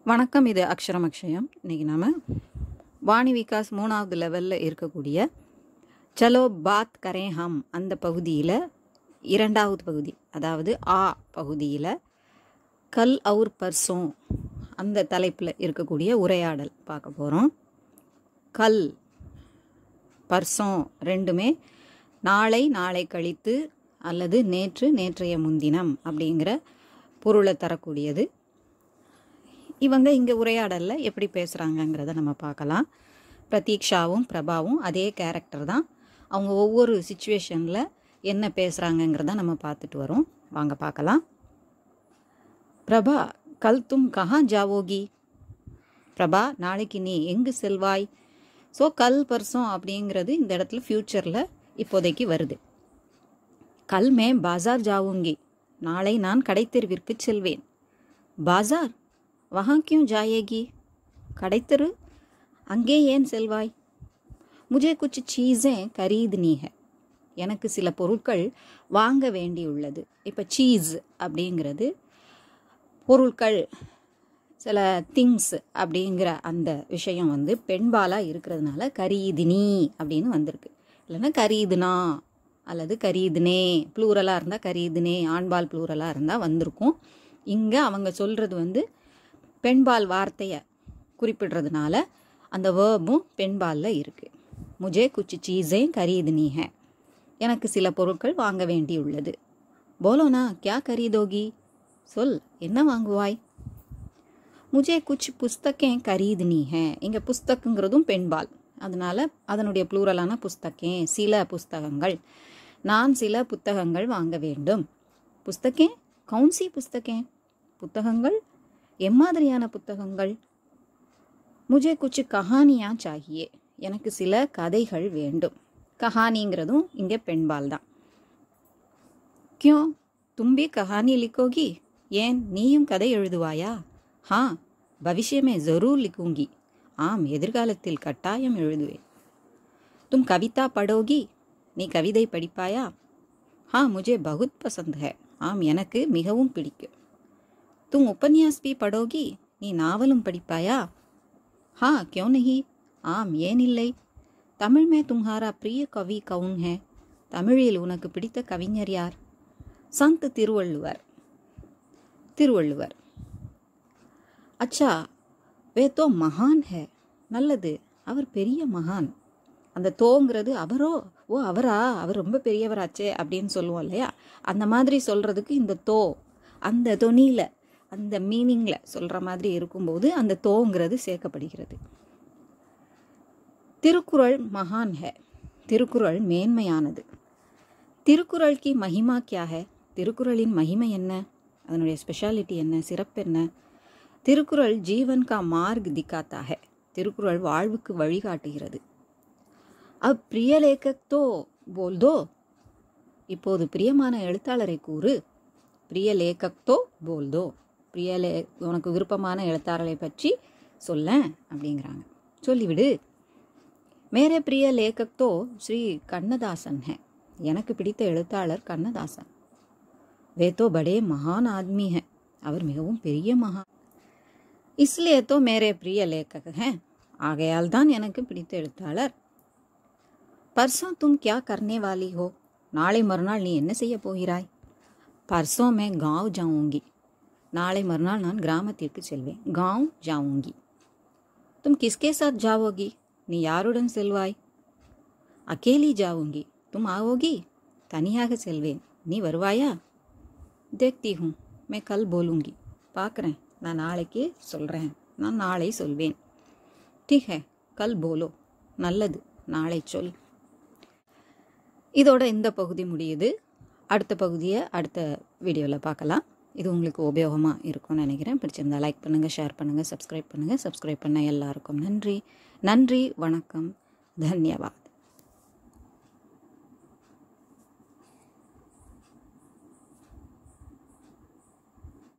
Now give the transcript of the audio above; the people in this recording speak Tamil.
வணக்கம், இது அக்ஷரம் அக்ஷயம். இன்றைக்கி நாம் வாணி விகாஸ் 3வது லெவலில் இருக்கக்கூடிய சலோ பாத் கரே ஹம் அந்த பகுதியில் 2வது பகுதி, அதாவது ஆ பகுதியில் கல் அவுர் பர்சோம் அந்த தலைப்பில் இருக்கக்கூடிய உரையாடல் பார்க்க போகிறோம். கல் பர்சோம் ரெண்டுமே நாளை, நாளை கழித்து அல்லது நேற்று, நேற்றைய முன்தினம் அப்படிங்கிற பொருளை தரக்கூடியது. இவங்க இங்கே உரையாடலில் எப்படி பேசுகிறாங்கங்கிறத நம்ம பார்க்கலாம். பிரதீக்ஷாவும் பிரபாவும் அதே கேரக்டர் தான். அவங்க ஒவ்வொரு சிச்சுவேஷனில் என்ன பேசுகிறாங்கங்கிறத நம்ம பார்த்துட்டு வரோம். வாங்க பார்க்கலாம். பிரபா, கல் தும் கஹா ஜாவோகி? பிரபா, நாளைக்கு நீ எங்கு செல்வாய்? ஸோ கல் பர்சோம் அப்படிங்கிறது இந்த இடத்துல ஃப்யூச்சரில் இப்போதைக்கு வருது. கல் மே பாசார் ஜாவுங்கி, நாளை நான் கடைத்தெருவிற்கு செல்வேன். பாசார் वहाँ क्यों जाएगी? கடைத்தெரு, அங்கே ஏன் செல்வாய்? मुझे कुछ चीज़ें खरीदनी है, எனக்கு சில பொருட்கள் வாங்க வேண்டியுள்ளது. இப்போ சீஸ் அப்படிங்கிறது பொருட்கள், சில திங்ஸ் அப்படிங்கிற அந்த விஷயம் வந்து பெண்பாலாக இருக்கிறதுனால கரீதினி அப்படின்னு வந்திருக்கு. இல்லைன்னா கரீதுனா அல்லது கரீதுனே, ப்ளூரலாக இருந்தால் கரீதுனே, ஆண்பால் ப்ளூரலாக இருந்தால் வந்திருக்கும். இங்கே அவங்க சொல்கிறது வந்து பெண்பால் வார்த்தையை குறிப்பிடுறதுனால அந்த வேர்பும் பெண்பாலில் இருக்குது. முஜே குச் சீஸே கரீதுனி ஹே, எனக்கு சில பொருட்கள் வாங்க வேண்டியுள்ளது. போலோனா கியா கரீதோகி, சொல், என்ன வாங்குவாய்? முஜே குச் புஸ்தகே கரீதுனி ஹே, இங்கே புஸ்தகங்கிறதும் பெண்பால், அதனால் அதனுடைய ப்ளூரலான புஸ்தகே, சில புஸ்தகங்கள், நான் சில புத்தகங்கள் வாங்க வேண்டும். புஸ்தகே கவுன்சி புஸ்தகே, புத்தகங்கள் எம்மாதிரியான புத்தகங்கள்? முஜே குச் கஹானியா சாகியே, எனக்கு சில கதைகள் வேண்டும். கஹானிங்கிறதும் இங்கே பெண்பால் தான். கியோ தும்பி கஹானி லிக்கோகி, ஏன் நீயும் கதை எழுதுவாயா? ஹா பவிஷ்யமே ஜரூர் லிக்குங்கி, ஆம் எதிர்காலத்தில் கட்டாயம் எழுதுவேன். தும் கவிதா படோகி, நீ கவிதை படிப்பாயா? ஹா முஜே பகுத் பசந்த் ஹே, ஆம் எனக்கு மிகவும் பிடிக்கும். तुम उपन्यास भी पढ़ोगी, நீ நாவலும் படிப்பாயா? हाँ क्यों नहीं, ஆம் ஏன் இல்லை. தமிழ் में तुम्हारा प्रिय कवि कौन है, தமிழில் உனக்கு பிடித்த கவிஞர் யார்? சந்த் திருவள்ளுவர். திருவள்ளுவர். அச்சா வே தோ மகான் ஹே, நல்லது, அவர் பெரிய மகான். அந்த தோங்கிறது அவரோ, ஓ அவரா, அவர் ரொம்ப பெரியவராச்சே அப்படின்னு சொல்லுவோம் இல்லையா, அந்த மாதிரி சொல்கிறதுக்கு இந்த தோ அந்த தொனியில் அந்த மீனிங்கில் சொல்கிற மாதிரி இருக்கும்போது அந்த தோங்கிறது சேர்க்கப்படுகிறது. திருக்குறள் மகான் ஹே, திருக்குறள் மேன்மையானது. திருக்குறள் கி மகிமா கியா ஹே, திருக்குறளின் மகிமை என்ன, அதனுடைய ஸ்பெஷாலிட்டி என்ன, சிறப்பு என்ன? திருக்குறள் ஜீவன் கா மார்க் திக்காத்தா ஹே, திருக்குறள் வாழ்வுக்கு வழிகாட்டுகிறது. அப் பிரிய லேகக் தோ போல் தோ, இப்போது பிரியமான எழுத்தாளரை கூறு. பிரிய லேகக் தோ போல் தோ, உனக்கு விருப்பமான எழுத்தாளரை பற்றி சொல்ல அப்படிங்கிறாங்க, சொல்லிவிடு. மேரே பிரிய லேகக் தோ ஸ்ரீ கண்ணதாசன் ஹே, எனக்கு பிடித்த எழுத்தாளர் கண்ணதாசன். வே தோ படே மகான் ஆத்மி ஹே, அவர் மிகவும் பெரிய மகான். இஸ்லியே தோ மேரே பிரிய லேகக் ஹே, ஆகையால் தான் எனக்கு பிடித்த எழுத்தாளர். பர்சோं तुम क्या करने वाली हो, நாளை மறுநாள் நீ என்ன செய்ய போகிறாய்? பர்சோं मैं गाँव जाऊंगी, நாளை மறுநாள் நான் கிராமத்திற்கு செல்வேன். गाँव जाऊंगी. तुम किसके साथ जाओगी, நீ யாருடன் செல்வாய்? अकेली जाऊंगी. तुम आओगी, தனியாக செல்வேன், நீ வருவாயா? देखती हूँ मैं कल बोलूँगी, பார்க்குறேன், நான் நாளைக்கு சொல்கிறேன், நான் நாளை சொல்வேன். ठीक है कल बोलो, நல்லது, நாளை சொல். இதோட இந்த பகுதி முடியுது. அடுத்த பகுதியை அடுத்த வீடியோவில் பார்க்கலாம். இது உங்களுக்கு உபயோகமாக இருக்கும்னு நினைக்கிறேன். பிடிச்சிருந்தா லைக் பண்ணுங்கள், ஷேர் பண்ணுங்கள், சப்ஸ்கிரைப் பண்ணுங்கள். சப்ஸ்கிரைப் பண்ண எல்லாருக்கும் நன்றி. நன்றி, வணக்கம், தன்யவாத்.